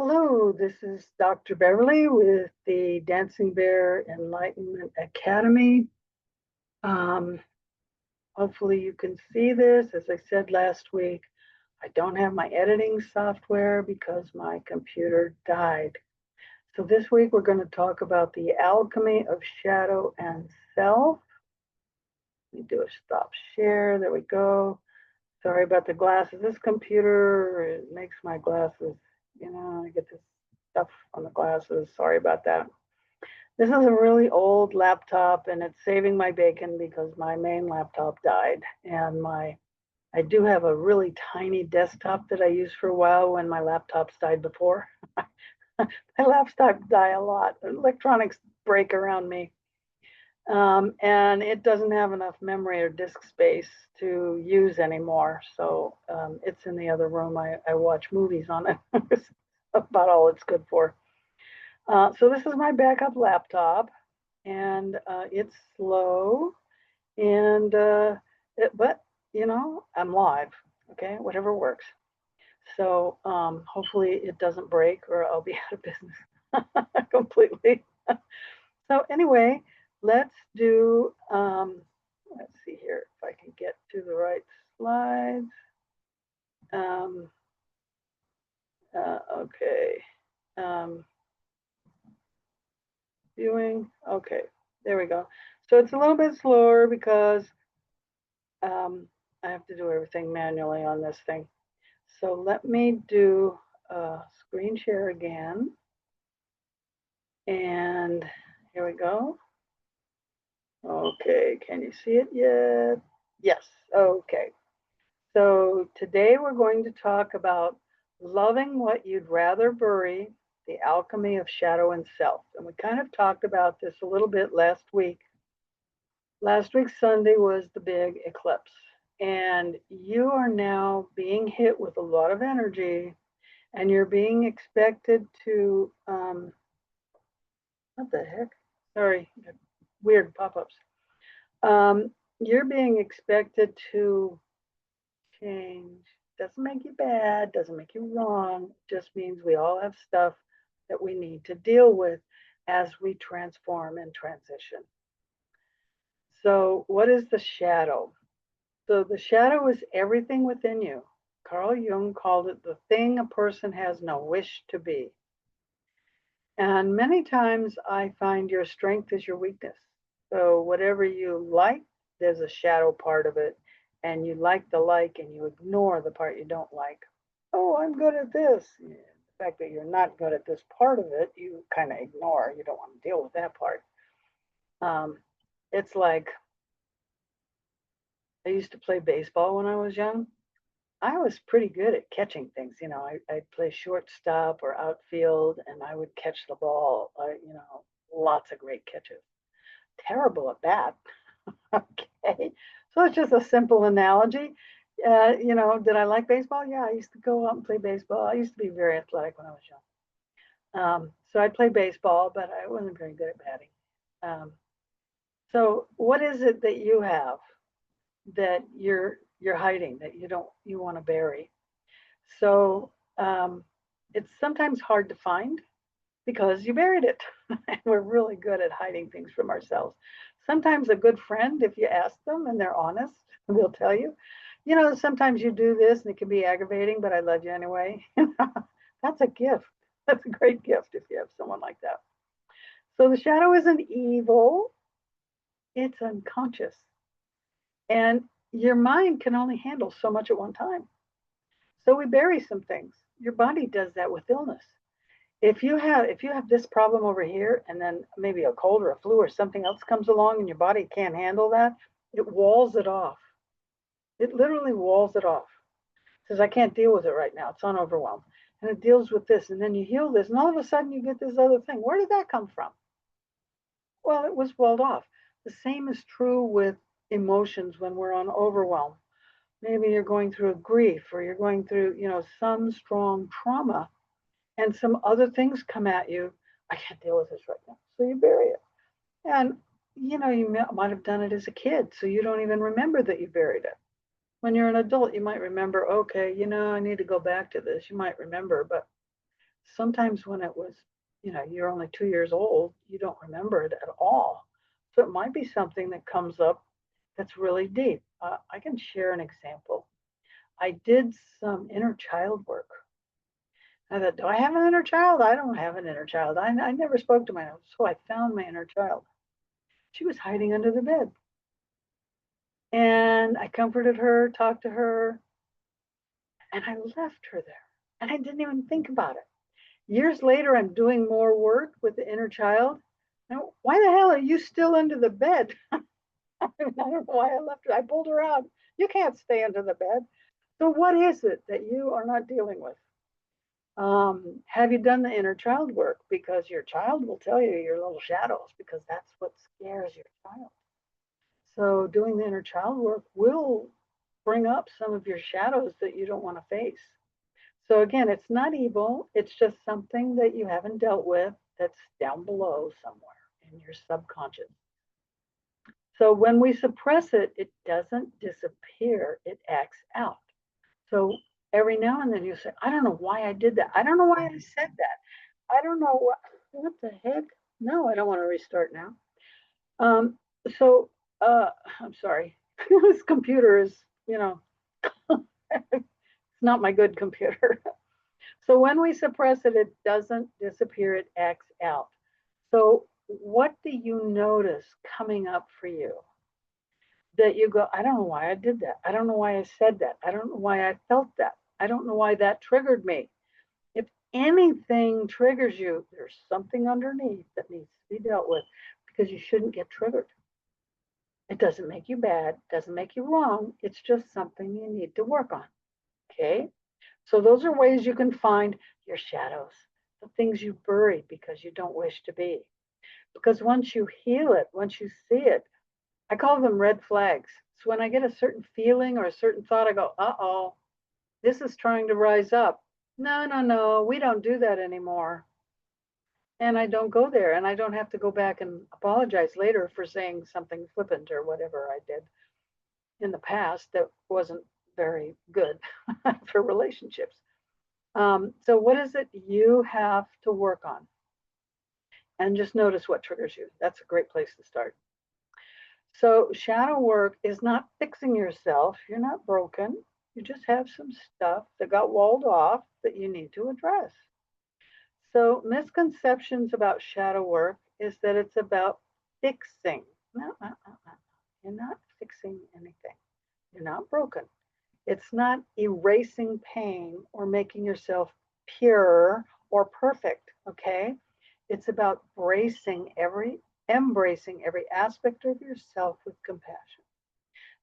Hello, this is Dr. Beverly with the Dancing Bear Enlightenment Academy. Um, Hopefully you can see this. As I said last week, I don't have my editing software because my computer died. So this week we're going to talk about the alchemy of shadow and self. Let me do a stop share. There we go. Sorry about the glasses. This computer, it makes my glasses, I get this stuff on the glasses. Sorry about that. This is a really old laptop and it's saving my bacon because my main laptop died. And I do have a really tiny desktop that I used for a while when my laptops died before. My laptops die a lot. Electronics break around me. And it doesn't have enough memory or disk space to use anymore. So it's in the other room. I watch movies on it. It's about all it's good for. So this is my backup laptop, and it's slow, and but I'm live. Okay, whatever works. So hopefully it doesn't break, or I'll be out of business completely. So anyway, let's do. Let's see here if I can get to the right slides. Okay. Viewing. Okay, there we go. So it's a little bit slower because I have to do everything manually on this thing. So let me do screen share again. And here we go. Okay, can you see it yet? Yes, okay. So today we're going to talk about loving what you'd rather bury, the alchemy of shadow and self. And we kind of talked about this a little bit last week. Last week, Sunday, was the big eclipse. And you are now being hit with a lot of energy, and you're being expected to, what the heck? Sorry, weird pop-ups. You're being expected to change. Doesn't make you bad, doesn't make you wrong, just means we all have stuff that we need to deal with as we transform and transition. So what is the shadow? So the shadow is everything within you. Carl Jung called it the thing a person has no wish to be. And many times I find your strength is your weakness. So whatever you like, there's a shadow part of it, and you like the like and you ignore the part you don't like. Oh, I'm good at this. The fact that you're not good at this part of it, you kind of ignore. You don't want to deal with that part. It's like I used to play baseball when I was young. I was pretty good at catching things. I'd play shortstop or outfield, and I would catch the ball. Lots of great catches. Terrible at bat. Okay, so it's just a simple analogy. Did I like baseball? Yeah, I used to go out and play baseball. I used to be very athletic when I was young. So I'd play baseball, but I wasn't very good at batting. So what is it that you have that you're hiding, that you want to bury? So it's sometimes hard to find because you buried it. We're really good at hiding things from ourselves. Sometimes a good friend, if you ask them and they're honest, they'll tell you, sometimes you do this and it can be aggravating, but I love you anyway. That's a gift. That's a great gift if you have someone like that. So the shadow isn't evil, it's unconscious. And your mind can only handle so much at one time. So we bury some things. Your body does that with illness. If you have this problem over here, and then maybe a cold or a flu or something else comes along and your body can't handle that, it walls it off. It literally walls it off. It says, I can't deal with it right now. It's overwhelmed. And it deals with this. And then you heal this. And all of a sudden you get this other thing. Where did that come from? Well, it was walled off. The same is true with emotions when we're on overwhelm. Maybe you're going through a grief, or you're going through, some strong trauma, and some other things come at you. I can't deal with this right now. So you bury it. And, you might have done it as a kid, so you don't even remember that you buried it. When you're an adult, you might remember, okay, I need to go back to this. You might remember, but sometimes when it was, you're only 2 years old, you don't remember it at all. So it might be something that comes up that's really deep. I can share an example. I did some inner child work. I thought, do I have an inner child? I don't have an inner child. I never spoke to my own. So I found my inner child. She was hiding under the bed. And I comforted her, talked to her, and I left her there. And I didn't even think about it. Years later, I'm doing more work with the inner child. Now, why the hell are you still under the bed? I don't know why I left her. I pulled her out. You can't stay under the bed. So what is it that you are not dealing with? Have you done the inner child work? Because your child will tell you your little shadows, because that's what scares your child. So doing the inner child work will bring up some of your shadows that you don't want to face. So again, it's not evil. It's just something that you haven't dealt with that's down below somewhere in your subconscious. So when we suppress it, it doesn't disappear. It acts out. So every now and then you say, I don't know why I did that. I don't know why I said that. I don't know what the heck. No, I don't want to restart now. So I'm sorry. This computer is, it's not my good computer. So when we suppress it, it doesn't disappear, it acts out. So what do you notice coming up for you that you go, I don't know why I did that. I don't know why I said that. I don't know why I felt that. I don't know why that triggered me. If anything triggers you, there's something underneath that needs to be dealt with, because you shouldn't get triggered. It doesn't make you bad, doesn't make you wrong. It's just something you need to work on. Okay? So those are ways you can find your shadows, the things you buried because you don't wish to be. Because once you heal it, once you see it, I call them red flags. So when I get a certain feeling or a certain thought, I go, uh-oh, this is trying to rise up. No, we don't do that anymore. And I don't go there, and I don't have to go back and apologize later for saying something flippant or whatever I did in the past that wasn't very good for relationships. So what is it you have to work on? And just notice what triggers you. That's a great place to start. So shadow work is not fixing yourself. You're not broken. You just have some stuff that got walled off that you need to address. So misconceptions about shadow work is that it's about fixing. No, you're not fixing anything. You're not broken. It's not erasing pain or making yourself pure or perfect, okay? It's about embracing every aspect of yourself with compassion.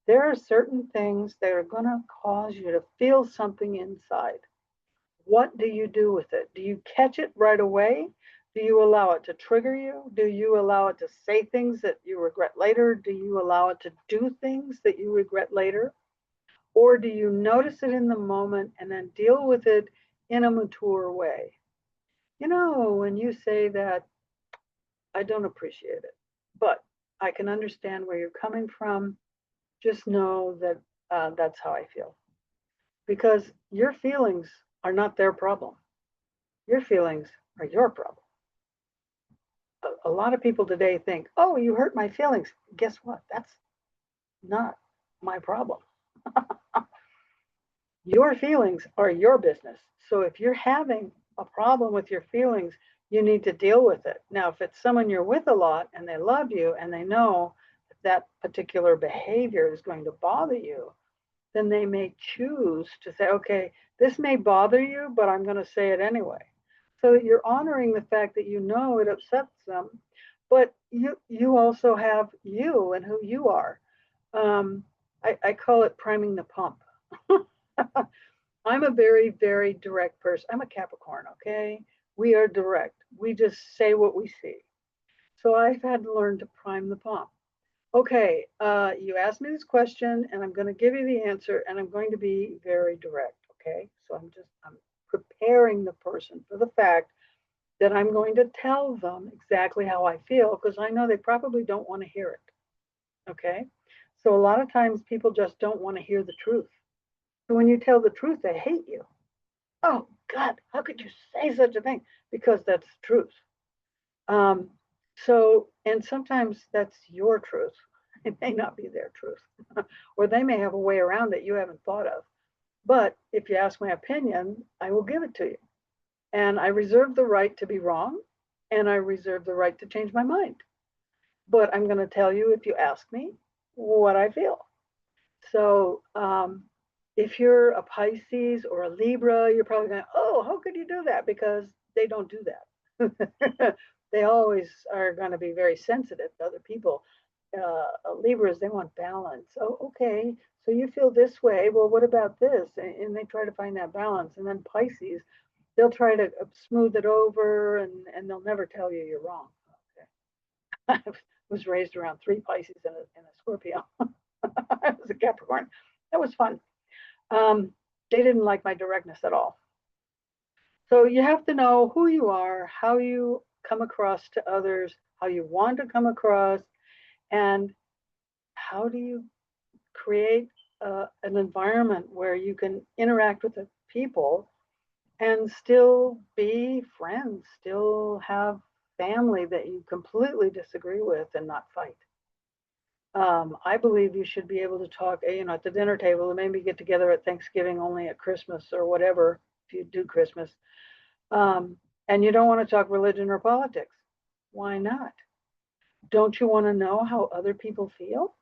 There are certain things that are going to cause you to feel something inside. What do you do with it? Do you catch it right away? Do you allow it to trigger you? Do you allow it to say things that you regret later? Do you allow it to do things that you regret later? Or do you notice it in the moment and then deal with it in a mature way? When you say that, I don't appreciate it, but I can understand where you're coming from. Just know that that's how I feel. Because your feelings are not their problem. Your feelings are your problem. A lot of people today think, oh, you hurt my feelings. Guess what? That's not my problem. Your feelings are your business. So if you're having a problem with your feelings, you need to deal with it. Now, if it's someone you're with a lot and they love you and they know that particular behavior is going to bother you, then they may choose to say, okay, this may bother you, but I'm going to say it anyway. So you're honoring the fact that you know it upsets them, but you also have you and who you are. I call it priming the pump. I'm a very, very direct person. I'm a Capricorn, okay? We are direct. We just say what we see. So I've had to learn to prime the pump. Okay, you asked me this question, and I'm going to give you the answer, and I'm going to be very direct, okay? So I'm preparing the person for the fact that I'm going to tell them exactly how I feel, because I know they probably don't want to hear it, okay? So a lot of times people just don't want to hear the truth. So when you tell the truth, they hate you. Oh, God, how could you say such a thing? Because that's the truth. So, and sometimes that's your truth. It may not be their truth, or they may have a way around it you haven't thought of. But if you ask my opinion, I will give it to you. And I reserve the right to be wrong, and I reserve the right to change my mind. But I'm going to tell you, if you ask me, what I feel. So if you're a Pisces or a Libra, you're probably going, oh, how could you do that? Because they don't do that. They always are going to be very sensitive to other people. Libras, they want balance. Oh, okay. So you feel this way. Well, what about this? And they try to find that balance. And then Pisces, they'll try to smooth it over, and they'll never tell you you're wrong. Okay. I was raised around 3 Pisces and a Scorpio. I was a Capricorn. That was fun. They didn't like my directness at all. So you have to know who you are, how you come across to others, how you want to come across, and how do you create an environment where you can interact with the people and still be friends, still have family that you completely disagree with and not fight. I believe you should be able to talk, at the dinner table, and maybe get together at Thanksgiving, only at Christmas or whatever, if you do Christmas. And you don't want to talk religion or politics. Why not? Don't you want to know how other people feel?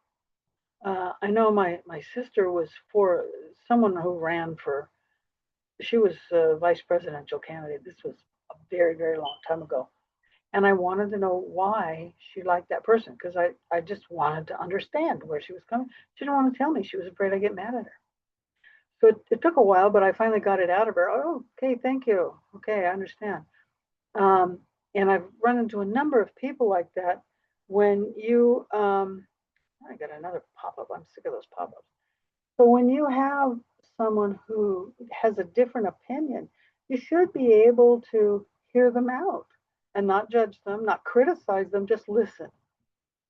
I know my sister was for someone who ran for, she was a vice presidential candidate. This was a very, very long time ago. And I wanted to know why she liked that person, because I just wanted to understand where she was coming. She didn't want to tell me. She was afraid I'd get mad at her. So it took a while, but I finally got it out of her. Oh, okay, thank you. Okay, I understand. And I've run into a number of people like that. When you, I got another pop-up. I'm sick of those pop-ups. So when you have someone who has a different opinion, you should be able to hear them out and not judge them, not criticize them, just listen.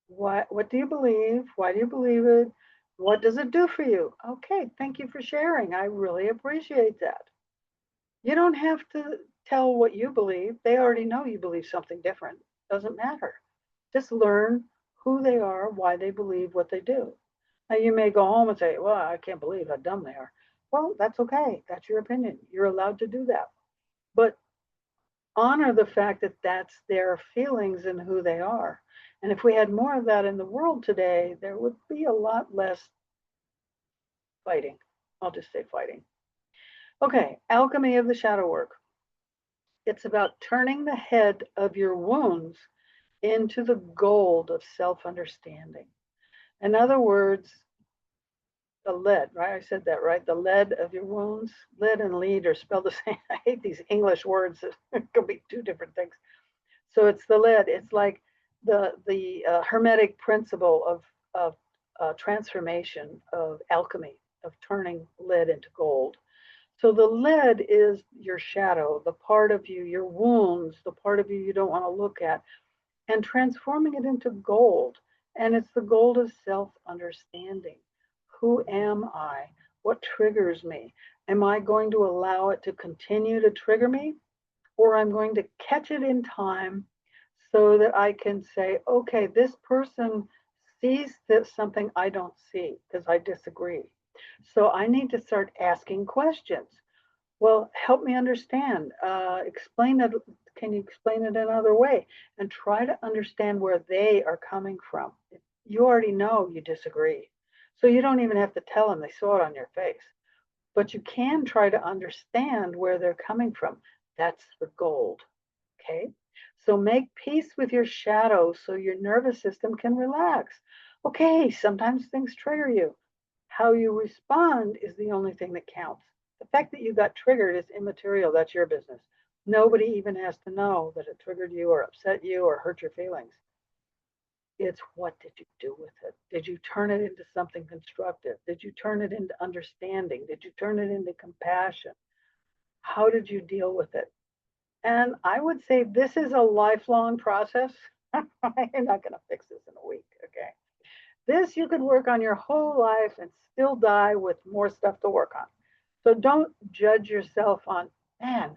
What do you believe? Why do you believe it? What does it do for you? Okay, thank you for sharing. I really appreciate that. You don't have to tell what you believe. They already know you believe something different. Doesn't matter. Just learn who they are, why they believe what they do. Now, you may go home and say, well, I can't believe how dumb they are. Well, that's okay. That's your opinion. You're allowed to do that. But honor the fact that that's their feelings and who they are. And if we had more of that in the world today, there would be a lot less fighting. I'll just say fighting. Okay, alchemy of the shadow work. It's about turning the head of your wounds into the gold of self-understanding. In other words, the lead, right? I said that, right? The lead of your wounds. Lead and lead are spelled the same. I hate these English words. It could be 2 different things. So it's the lead. It's like the hermetic principle of transformation, of alchemy, of turning lead into gold. So the lead is your shadow, the part of you, your wounds, the part of you you don't want to look at, and transforming it into gold. And it's the gold of self-understanding. Who am I? What triggers me? Am I going to allow it to continue to trigger me? Or I'm going to catch it in time so that I can say, okay, this person sees this something I don't see because I disagree. So I need to start asking questions. Well, help me understand. Explain it. Can you explain it another way? And try to understand where they are coming from. You already know you disagree. So you don't even have to tell them, they saw it on your face. But you can try to understand where they're coming from. That's the gold. Okay? So make peace with your shadow so your nervous system can relax. Okay, sometimes things trigger you. How you respond is the only thing that counts. The fact that you got triggered is immaterial. That's your business. Nobody even has to know that it triggered you or upset you or hurt your feelings. It's what did you do with it? Did you turn it into something constructive? Did you turn it into understanding? Did you turn it into compassion? How did you deal with it? And I would say this is a lifelong process. You're not going to fix this in a week, okay? This you could work on your whole life and still die with more stuff to work on. So don't judge yourself on man,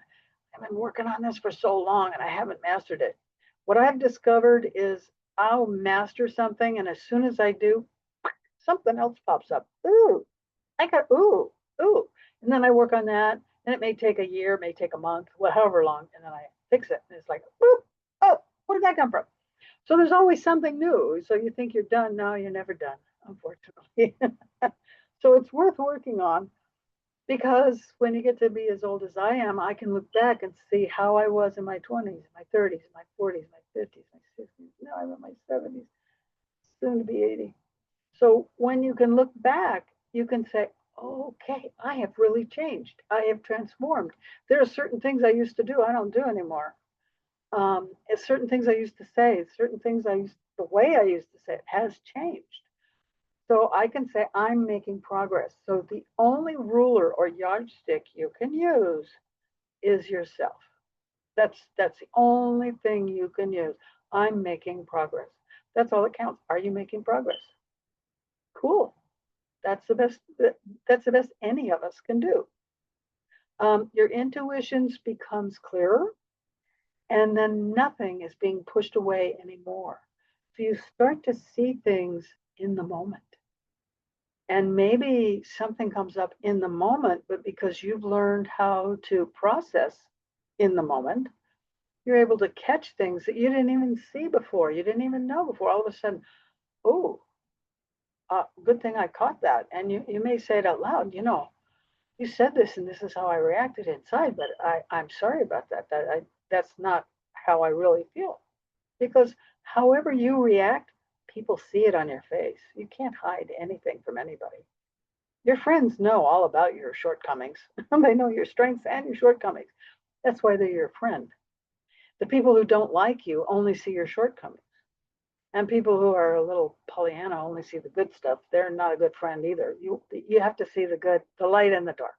I've been working on this for so long and I haven't mastered it. What I've discovered is I'll master something, and as soon as I do, something else pops up. Ooh, ooh. And then I work on that, and it may take a year, it may take a month, however long, and then I fix it. And it's like, oh, where did that come from? So there's always something new. So you think you're done. No, you're never done, unfortunately. So it's worth working on, because when you get to be as old as I am, I can look back and see how I was in my 20s, my 30s, my 40s, my 50s, my 60s. Now I'm in my 70s, soon to be 80. So when you can look back, you can say, oh, okay, I have really changed. I have transformed. There are certain things I used to do I don't do anymore. Certain things I used to say, certain things the way I used to say it has changed. So I can say I'm making progress. So the only ruler or yardstick you can use is yourself. That's the only thing you can use. I'm making progress. That's all that counts. Are you making progress? Cool. That's the best. That's the best any of us can do. Your intuitions becomes clearer, and then nothing is being pushed away anymore. So you start to see things in the moment. And maybe something comes up in the moment, but because you've learned how to process in the moment, you're able to catch things that you didn't even see before, you didn't even know before. All of a sudden, oh, good thing I caught that. And you may say it out loud, you said this and this is how I reacted inside, but I'm sorry about that. That's not how I really feel. Because however you react, people see it on your face. You can't hide anything from anybody. Your friends know all about your shortcomings. They know your strengths and your shortcomings. That's why they're your friend. The people who don't like you only see your shortcomings. And people who are a little Pollyanna only see the good stuff. They're not a good friend either. You have to see the good, the light and the dark.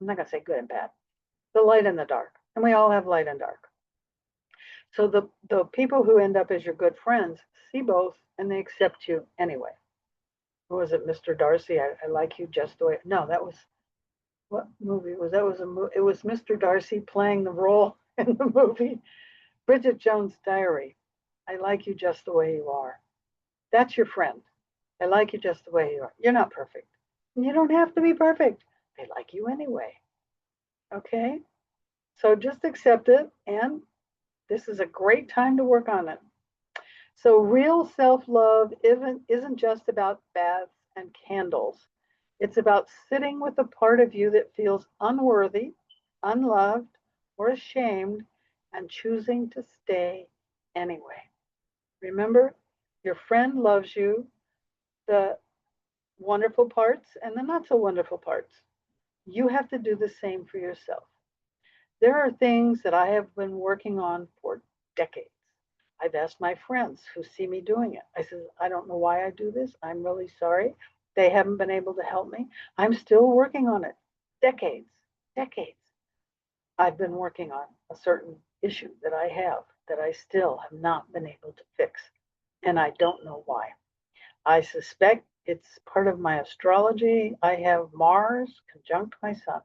I'm not going to say good and bad. The light and the dark. And we all have light and dark. So the people who end up as your good friends see both, and they accept you anyway. What was it, Mr. Darcy? I like you just the way. No, that was, what movie was that? It was Mr. Darcy playing the role in the movie Bridget Jones' Diary. I like you just the way you are. That's your friend. I like you just the way you are. You're not perfect. And you don't have to be perfect. They like you anyway. Okay? So just accept it, and this is a great time to work on it. So real self-love isn't just about baths and candles. It's about sitting with the part of you that feels unworthy, unloved, or ashamed, and choosing to stay anyway. Remember, your friend loves you, the wonderful parts and the not so wonderful parts. You have to do the same for yourself. There are things that I have been working on for decades. I've asked my friends who see me doing it. I said, I don't know why I do this. I'm really sorry. They haven't been able to help me. I'm still working on it. Decades, decades. I've been working on a certain issue that I have that I still have not been able to fix. And I don't know why. I suspect it's part of my astrology. I have Mars conjunct my sun.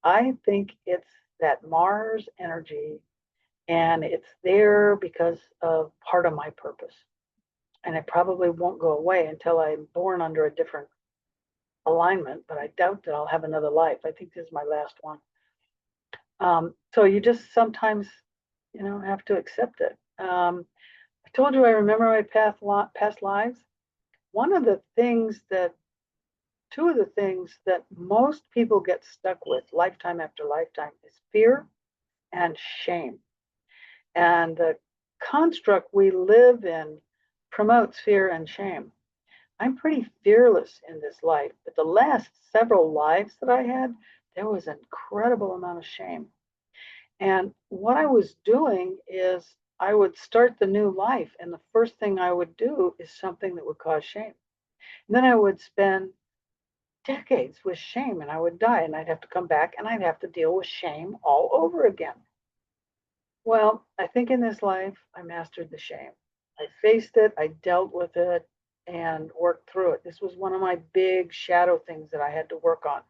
I think it's that Mars energy, and it's there because of part of my purpose. And it probably won't go away until I'm born under a different alignment, but I doubt that I'll have another life. I think this is my last one. So you just sometimes, have to accept it. I told you I remember my past lives. Two of the things that most people get stuck with lifetime after lifetime is fear and shame. And the construct we live in promotes fear and shame. I'm pretty fearless in this life, but the last several lives that I had, there was an incredible amount of shame. And what I was doing is I would start the new life, and the first thing I would do is something that would cause shame. And then I would spend decades with shame, and I would die, and I'd have to come back and I'd have to deal with shame all over again. Well, I think in this life, I mastered the shame. I faced it, I dealt with it, and worked through it. This was one of my big shadow things that I had to work on.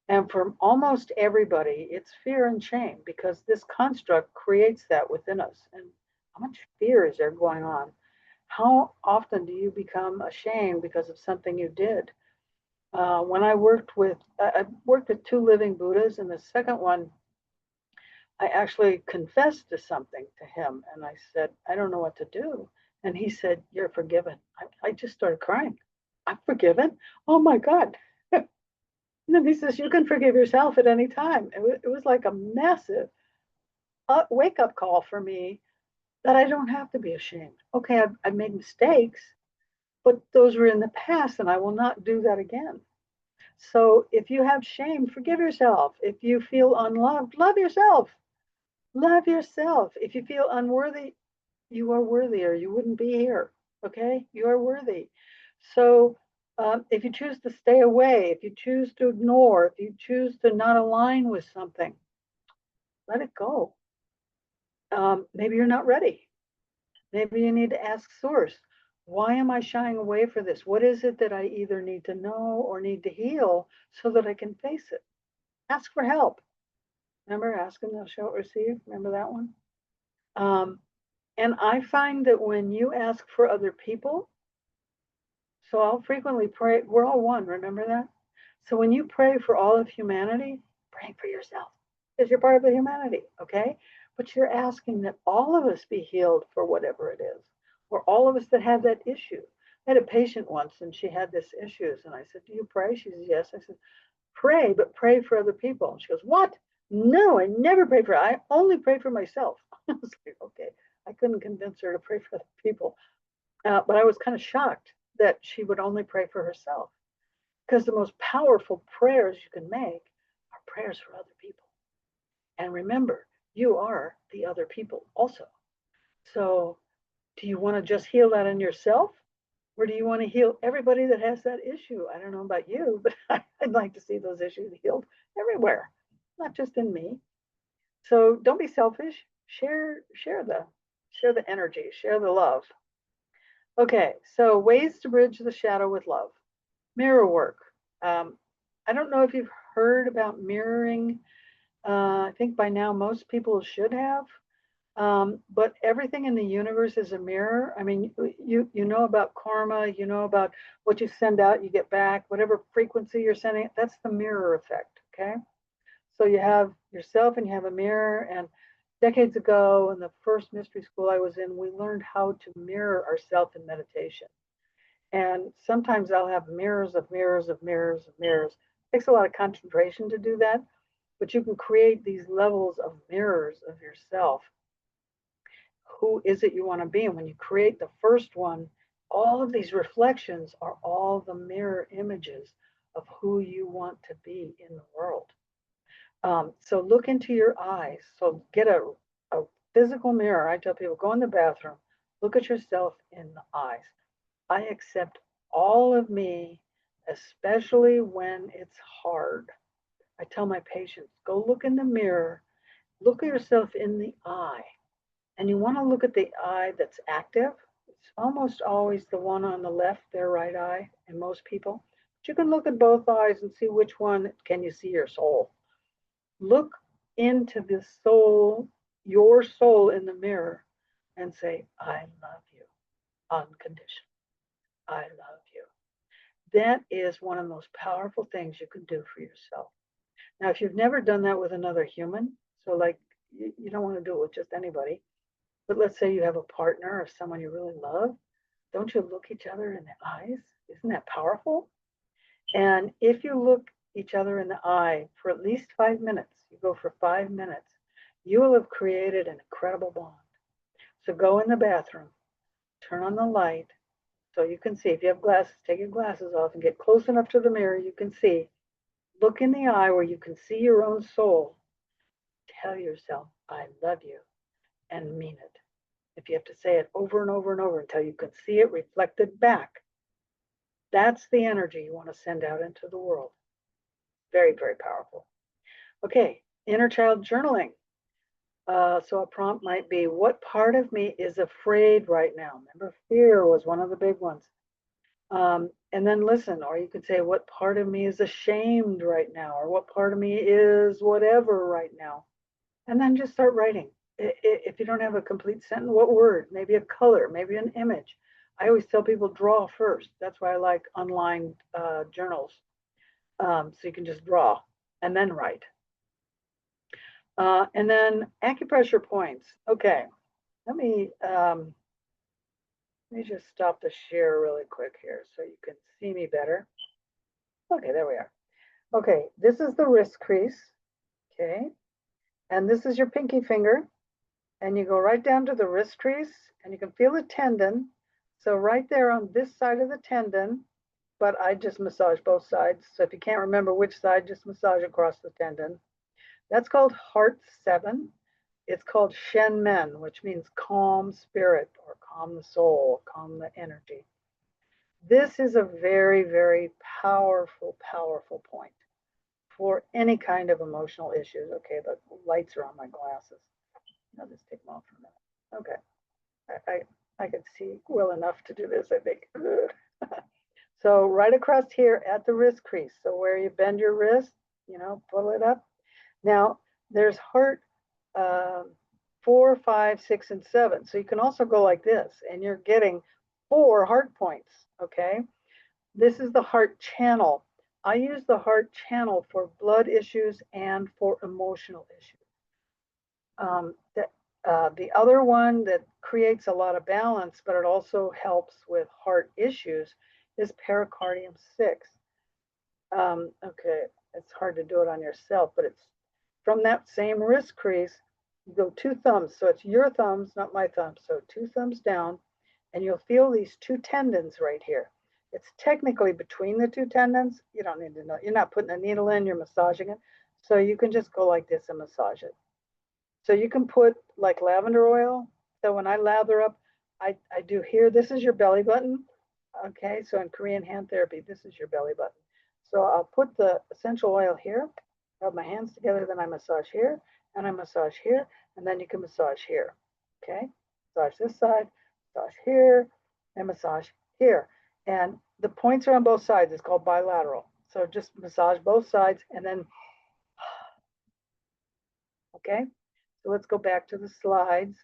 And for almost everybody, it's fear and shame, because this construct creates that within us. And how much fear is there going on? How often do you become ashamed because of something you did? When I worked with two living Buddhas, and the second one, I actually confessed to something to him, and I said, I don't know what to do. And he said, you're forgiven. I just started crying. I'm forgiven? Oh my God. And then he says, you can forgive yourself at any time. It was like a massive wake up call for me, that I don't have to be ashamed. Okay, I've made mistakes, but those were in the past, and I will not do that again. So if you have shame, forgive yourself. If you feel unloved, love yourself. Love yourself. If you feel unworthy, you are worthy, or you wouldn't be here. Okay, you are worthy. So if you choose to stay away, if you choose to ignore, if you choose to not align with something, let it go. Maybe you're not ready. Maybe you need to ask source. Why am I shying away for this? What is it that I either need to know or need to heal so that I can face it? Ask for help. Remember, ask and they'll shall receive. Remember that one? And I find that when you ask for other people, so I'll frequently pray, we're all one, remember that? So when you pray for all of humanity, pray for yourself, because you're part of the humanity, okay? But you're asking that all of us be healed for whatever it is, or all of us that have that issue. I had a patient once, and she had this issues, and I said, do you pray? She says, yes. I said, pray, but pray for other people. And she goes, what? No, I never pray for, I only pray for myself. I was like, okay, I couldn't convince her to pray for other people. But I was kind of shocked that she would only pray for herself, because the most powerful prayers you can make are prayers for other people. And remember, you are the other people also. So do you want to just heal that in yourself? Or do you want to heal everybody that has that issue? I don't know about you, but I'd like to see those issues healed everywhere, not just in me. So don't be selfish. Share the energy, share the love. Okay, so ways to bridge the shadow with love. Mirror work. I don't know if you've heard about mirroring. I think by now most people should have. But everything in the universe is a mirror. I mean, you know about karma, you know about what you send out, you get back, whatever frequency you're sending, that's the mirror effect, okay? So you have yourself and you have a mirror. And decades ago, in the first mystery school I was in, we learned how to mirror ourselves in meditation. And sometimes I'll have mirrors of mirrors of mirrors of mirrors. It takes a lot of concentration to do that, but you can create these levels of mirrors of yourself. Who is it you want to be? And when you create the first one, all of these reflections are all the mirror images of who you want to be in the world. So look into your eyes. So get a physical mirror. I tell people, go in the bathroom, look at yourself in the eyes. I accept all of me, especially when it's hard. I tell my patients, go look in the mirror, look at yourself in the eye. And you want to look at the eye that's active. It's almost always the one on the left, their right eye, in most people. But you can look at both eyes and see which one can you see your soul. Look into the soul, your soul in the mirror, and say, I love you unconditionally. I love you. That is one of the most powerful things you can do for yourself. Now, if you've never done that with another human, so like you don't want to do it with just anybody, but let's say you have a partner or someone you really love, don't you look each other in the eyes? Isn't that powerful? And if you look each other in the eye for at least 5 minutes, you go for 5 minutes, you will have created an incredible bond. So go in the bathroom, turn on the light, so you can see. If you have glasses, take your glasses off and get close enough to the mirror you can see. Look in the eye where you can see your own soul. Tell yourself, I love you, and mean it. If you have to say it over and over and over until you can see it reflected back, that's the energy you want to send out into the world. Very, very powerful. Okay, inner child journaling. So a prompt might be, what part of me is afraid right now? Remember, fear was one of the big ones. And then listen, or you could say, what part of me is ashamed right now? Or what part of me is whatever right now? And then just start writing. If you don't have a complete sentence, what word? Maybe a color, maybe an image. I always tell people draw first. That's why I like online journals. So you can just draw and then write. And then acupressure points. Okay, let me just stop the share really quick here so you can see me better. Okay, there we are. Okay, this is the wrist crease. Okay, and this is your pinky finger. And you go right down to the wrist crease and you can feel the tendon. So right there on this side of the tendon, but I just massage both sides. So if you can't remember which side, just massage across the tendon. That's called heart 7. It's called Shen Men, which means calm spirit or calm the soul, calm the energy. This is a very, very powerful, powerful point for any kind of emotional issues. Okay, the lights are on my glasses. I'll just take them off for a minute. Okay, I can see well enough to do this, I think. So right across here at the wrist crease. So where you bend your wrist, pull it up. Now there's heart 4, 5, 6, and 7. So you can also go like this, and you're getting 4 heart points. Okay, this is the heart channel. I use the heart channel for blood issues and for emotional issues. The other one that creates a lot of balance, but it also helps with heart issues, is pericardium 6. Okay, it's hard to do it on yourself, but it's from that same wrist crease. You go 2 thumbs, so it's your thumbs, not my thumbs. So 2 thumbs down, and you'll feel these 2 tendons right here. It's technically between the 2 tendons. You don't need to know. You're not putting a needle in, you're massaging it. So you can just go like this and massage it. So you can put like lavender oil. So when I lather up, I do here, this is your belly button. Okay, so in Korean hand therapy, this is your belly button. So I'll put the essential oil here, rub my hands together, then I massage here, and I massage here, and then you can massage here. Okay, massage this side, massage here, and massage here. And the points are on both sides. It's called bilateral. So just massage both sides, and then, okay. So let's go back to the slides.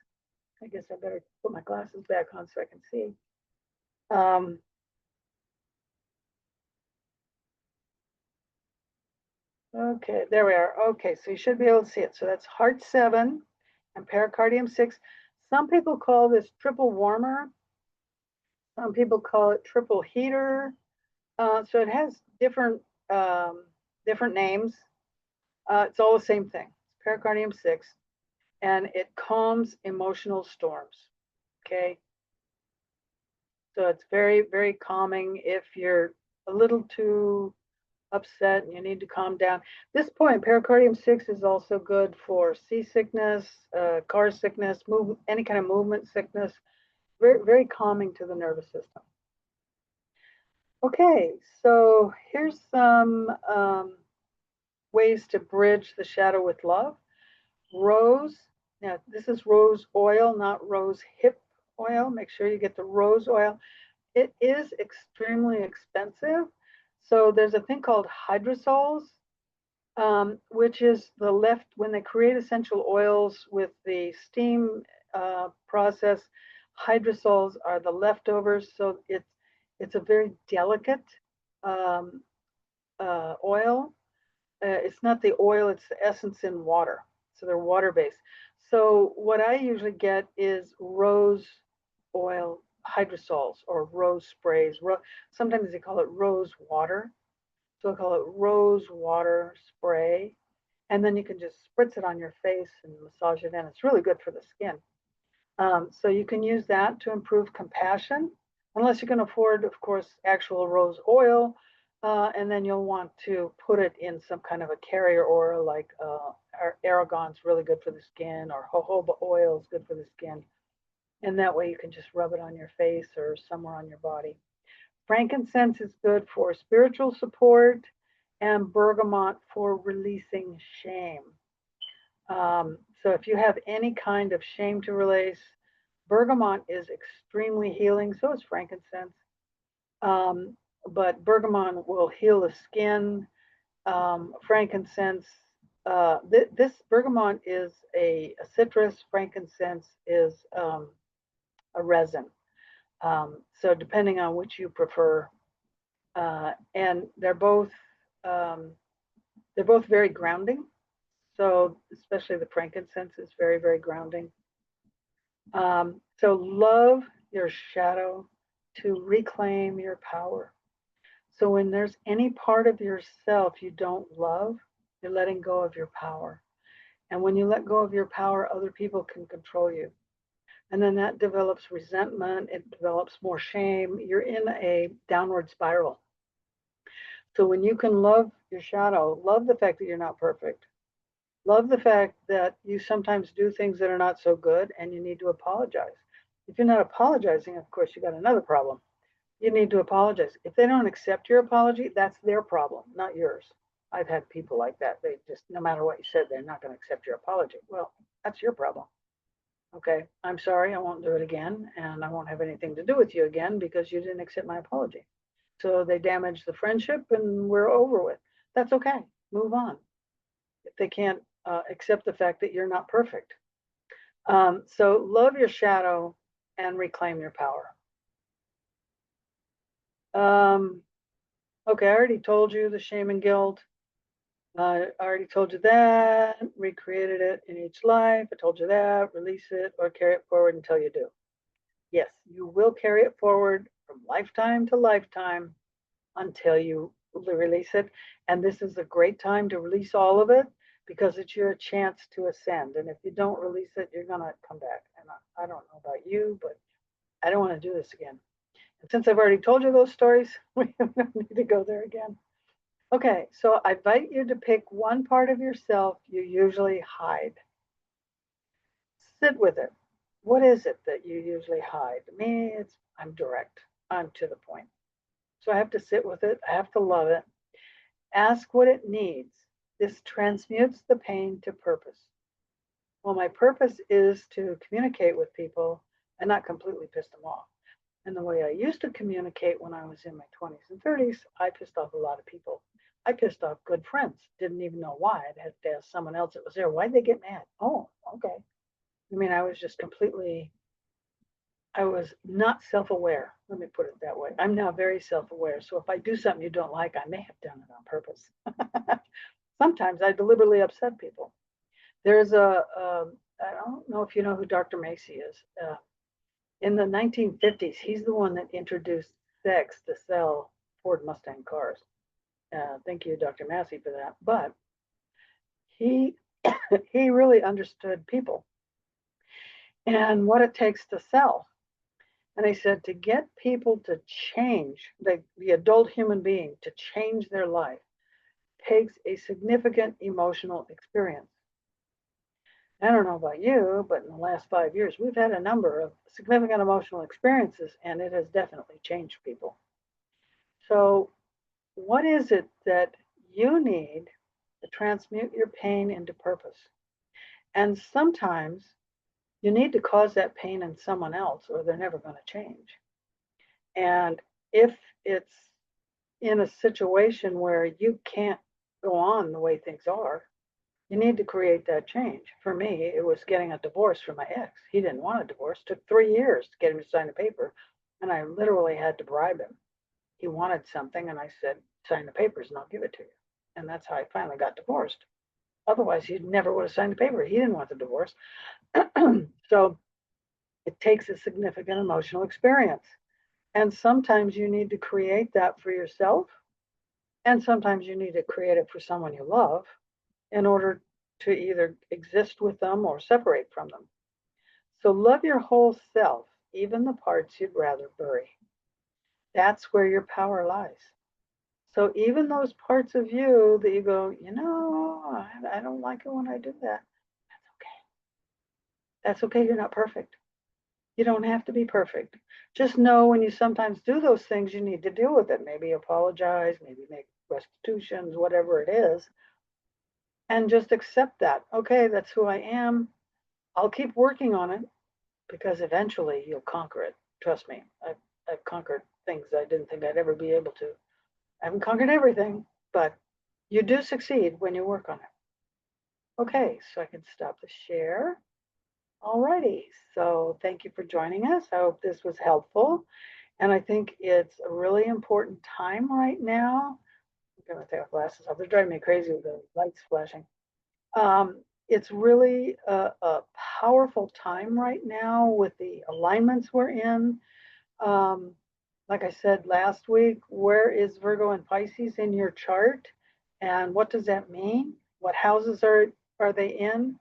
I guess I better put my glasses back on so I can see. Okay, there we are. Okay, so you should be able to see it. So that's heart 7 and pericardium 6. Some people call this triple warmer. Some people call it triple heater. So it has different names. It's all the same thing. It's pericardium 6, and it calms emotional storms. Okay, so it's very, very calming if you're a little too upset and you need to calm down. This point, pericardium 6 is also good for seasickness, car sickness, any kind of movement sickness. Very, very calming to the nervous system. Okay, so here's some ways to bridge the shadow with love. Rose, now this is rose oil, not rose hip oil. Make sure you get the rose oil. It is extremely expensive. So there's a thing called hydrosols, which is when they create essential oils with the steam process, hydrosols are the leftovers. So it's a very delicate oil. It's not the oil, it's the essence in water. So they're water-based. So what I usually get is rose oil hydrosols or rose sprays. Sometimes they call it rose water. So I call it rose water spray. And then you can just spritz it on your face and massage it in. It's really good for the skin. So you can use that to improve compassion, unless you can afford, of course, actual rose oil. And then you'll want to put it in some kind of a carrier oil, like Aragon's really good for the skin, or jojoba oil is good for the skin. And that way you can just rub it on your face or somewhere on your body. Frankincense is good for spiritual support, and bergamot for releasing shame. So if you have any kind of shame to release, bergamot is extremely healing. So is frankincense. but bergamot will heal the skin. Frankincense, this bergamot is a citrus. Frankincense is a resin. So depending on which you prefer, and they're both very grounding. So especially the frankincense is very, very grounding. So love your shadow to reclaim your power. So when there's any part of yourself you don't love, you're letting go of your power. And when you let go of your power, other people can control you. And then that develops resentment, it develops more shame. You're in a downward spiral. So when you can love your shadow, love the fact that you're not perfect, love the fact that you sometimes do things that are not so good and you need to apologize. If you're not apologizing, of course, you got another problem. You need to apologize. If they don't accept your apology, that's their problem, not yours. I've had people like that. They just, no matter what you said, they're not going to accept your apology. Well, that's your problem. Okay, I'm sorry, I won't do it again, and I won't have anything to do with you again because you didn't accept my apology. So they damage the friendship and we're over with. That's okay, move on. If they can't accept the fact that you're not perfect. So love your shadow and reclaim your power. Okay, I already told you the shame and guilt. I already told you that. Recreated it in each life. I told you that. Release it or carry it forward until you do. Yes, you will carry it forward from lifetime to lifetime until you release it. And this is a great time to release all of it because it's your chance to ascend. And if you don't release it, you're going to come back. And I don't know about you, but I don't want to do this again. And since I've already told you those stories, we don't need to go there again. Okay, so I invite you to pick one part of yourself you usually hide. Sit with it. What is it that you usually hide? Me, I'm direct. I'm to the point. So I have to sit with it. I have to love it. Ask what it needs. This transmutes the pain to purpose. Well, my purpose is to communicate with people and not completely piss them off. And the way I used to communicate when I was in my 20s and 30s, I pissed off a lot of people. I pissed off good friends. Didn't even know why. I'd have to ask someone else that was there, why'd they get mad? Oh, okay. I mean, I was just completely, I was not self-aware. Let me put it that way. I'm now very self-aware. So if I do something you don't like, I may have done it on purpose. Sometimes I deliberately upset people. There's I don't know if you know who Dr. Macy is. In the 1950s, he's the one that introduced sex to sell Ford Mustang cars. Thank you, Dr. Massey, for that. But he he really understood people and what it takes to sell. And he said to get people to change, the adult human being to change their life takes a significant emotional experience. I don't know about you, but in the last 5 years, we've had a number of significant emotional experiences, and it has definitely changed people. So what is it that you need to transmute your pain into purpose? And sometimes you need to cause that pain in someone else or they're never going to change. And if it's in a situation where you can't go on the way things are, you need to create that change. For me, it was getting a divorce from my ex. He didn't want a divorce. It took 3 years to get him to sign a paper, and I literally had to bribe him. He wanted something, and I said, sign the papers and I'll give it to you. And that's how I finally got divorced. Otherwise, he never would have signed the paper. He didn't want the divorce. So it takes a significant emotional experience. And sometimes you need to create that for yourself. And sometimes you need to create it for someone you love in order to either exist with them or separate from them. So love your whole self, even the parts you'd rather bury. That's where your power lies. So even those parts of you that you go, I don't like it when I do that. That's okay. That's okay. You're not perfect. You don't have to be perfect. Just know when you sometimes do those things, you need to deal with it. Maybe apologize, maybe make restitutions, whatever it is. And just accept that. Okay, that's who I am. I'll keep working on it because eventually you'll conquer it. Trust me, I've conquered things I didn't think I'd ever be able to. I haven't conquered everything, but you do succeed when you work on it. Okay, so I can stop the share. Alrighty, so thank you for joining us. I hope this was helpful. And I think it's a really important time right now. I'm gonna take my glasses off. They're driving me crazy with the lights flashing. It's really a powerful time right now with the alignments we're in. Um, like I said last week, where is Virgo and Pisces in your chart? And what does that mean? What houses are they in?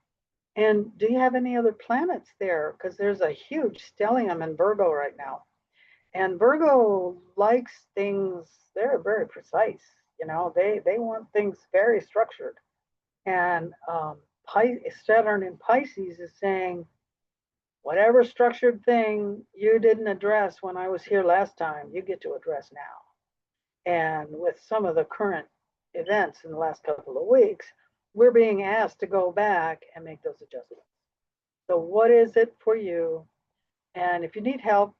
And do you have any other planets there? Because there's a huge stellium in Virgo right now. And Virgo likes things, they're very precise. You know, they want things very structured. And Saturn in Pisces is saying, whatever structured thing you didn't address when I was here last time, you get to address now. And with some of the current events in the last couple of weeks, we're being asked to go back and make those adjustments. So what is it for you? And if you need help,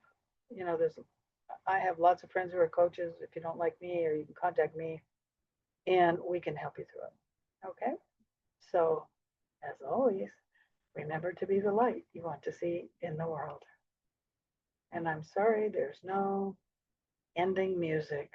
you know, I have lots of friends who are coaches. If you don't like me, or you can contact me and we can help you through it. Okay. So as always, remember to be the light you want to see in the world. And I'm sorry, there's no ending music.